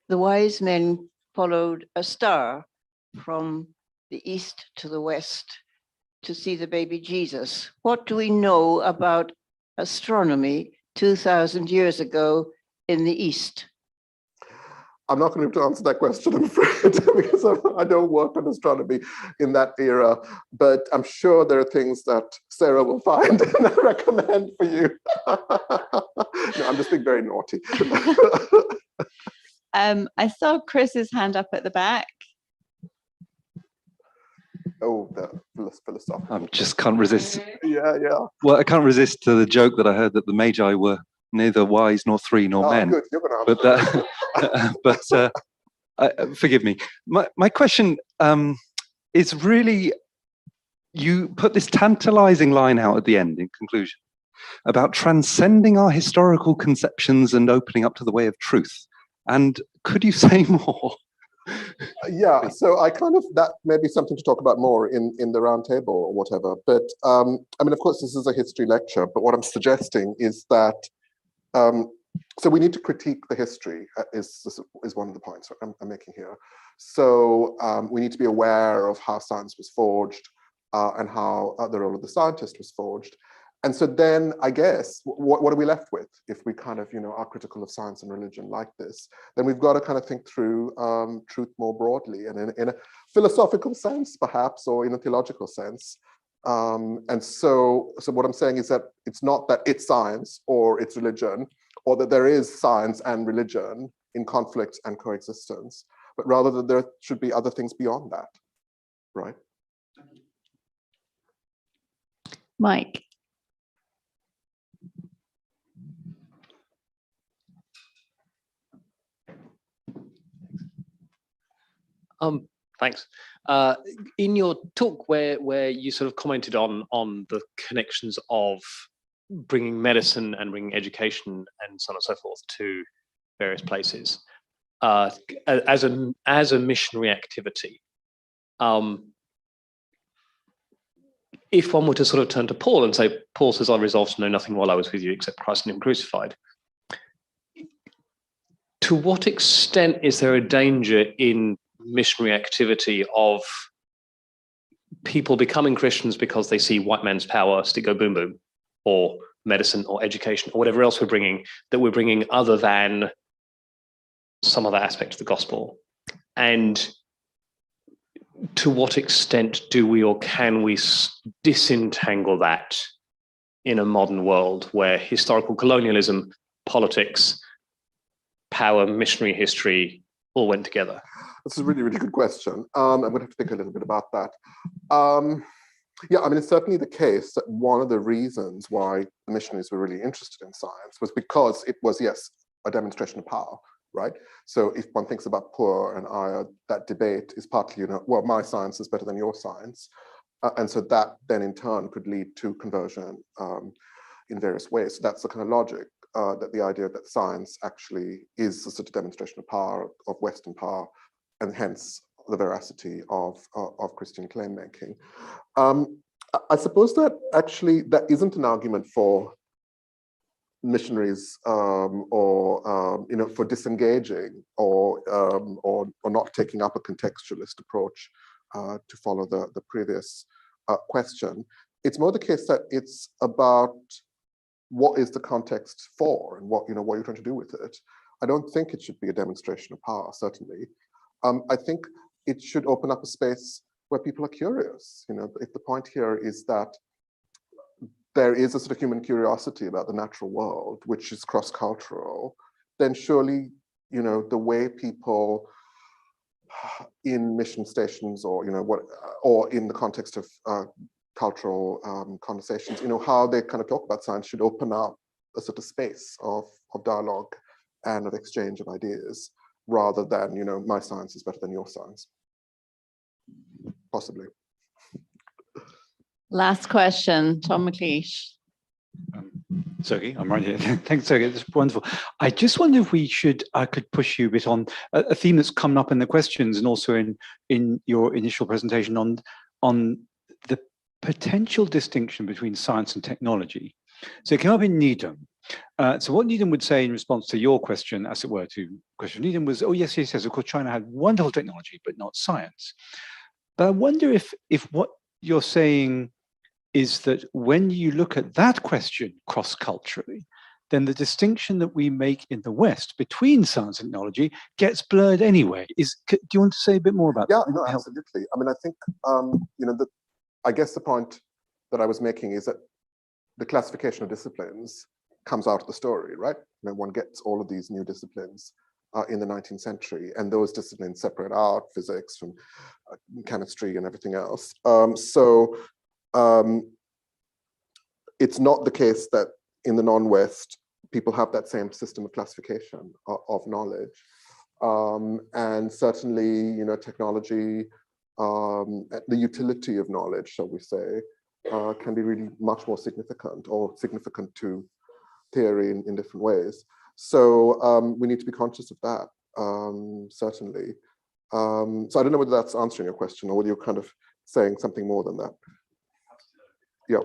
The wise men followed a star from the east to the west to see the baby Jesus. What do we know about astronomy 2,000 years ago in the East? I'm not going to be able to answer that question, I'm afraid, because I don't work on astronomy in that era, but I'm sure there are things that Sarah will find and recommend for you. No, I'm just being very naughty. I saw Chris's hand up at the back. Oh, the philosophical. I just can't resist. Yeah. Well, I can't resist the joke that I heard that the Magi were neither wise nor free nor men. Good. You're gonna But forgive me. My question is really, you put this tantalizing line out at the end in conclusion about transcending our historical conceptions and opening up to the way of truth. And could you say more? Yeah, so I kind of, that may be something to talk about more in the round table or whatever. But I mean, of course, this is a history lecture, but what I'm suggesting is that, so we need to critique the history is one of the points I'm making here. So we need to be aware of how science was forged and how the role of the scientist was forged. And so then, I guess, what are we left with if we kind of, are critical of science and religion like this? Then we've got to kind of think through truth more broadly and in a philosophical sense, perhaps, or in a theological sense. And so what I'm saying is that it's not that it's science or it's religion, or that there is science and religion in conflict and coexistence, but rather that there should be other things beyond that, right? Mike. Thanks. In your talk where you sort of commented on the connections of bringing medicine and bringing education and so on and so forth to various places as a missionary activity, if one were to sort of turn to Paul and say, Paul says, I resolved to know nothing while I was with you except Christ and him crucified. To what extent is there a danger in missionary activity of people becoming Christians because they see white man's power, stick go boom boom, or medicine or education or whatever else we're bringing other than some other aspect of the gospel? And to what extent do we or can we disentangle that in a modern world where historical colonialism, politics, power, missionary history all went together? That's a really, really good question. I'm going to have to think a little bit about that. Yeah, I mean, it's certainly the case that one of the reasons why the missionaries were really interested in science was because it was, yes, a demonstration of power, right? So if one thinks about Poor and Aya, that debate is partly, well, my science is better than your science. And so that then in turn could lead to conversion in various ways. So that's the kind of logic, that the idea that science actually is a sort of demonstration of power, of Western power, and hence the veracity of Christian claim making. I suppose that actually that isn't an argument for missionaries for disengaging or not taking up a contextualist approach to follow the previous question. It's more the case that it's about what is the context for and what you're trying to do with it. I don't think it should be a demonstration of power, certainly. I think it should open up a space where people are curious. If the point here is that there is a sort of human curiosity about the natural world, which is cross-cultural, then surely, the way people in mission stations or, or in the context of cultural conversations, how they kind of talk about science should open up a sort of space of dialogue and of exchange of ideas, rather than, my science is better than your science. Possibly. Last question, Tom McLeish. Sergey, I'm right here. Thanks, Sergey. That's wonderful. I just wonder if I could push you a bit on a theme that's come up in the questions and also in your initial presentation on the potential distinction between science and technology. So it came up in Needham. So what Needham would say in response to your question, as it were, to question Needham was, oh, yes, of course, China had wonderful technology, but not science. But I wonder if what you're saying is that when you look at that question cross-culturally, then the distinction that we make in the West between science and technology gets blurred anyway. Do you want to say a bit more about that? Yeah, no, absolutely. I mean, I think, I guess the point that I was making is that the classification of disciplines comes out of the story, right? One gets all of these new disciplines in the 19th century, and those disciplines separate out physics from chemistry and everything else. It's not the case that in the non-West, people have that same system of classification of knowledge. And certainly, technology, the utility of knowledge, shall we say, can be really much more significant or significant to theory in different ways. So we need to be conscious of that, certainly. So I don't know whether that's answering your question or whether you're kind of saying something more than that. Yeah.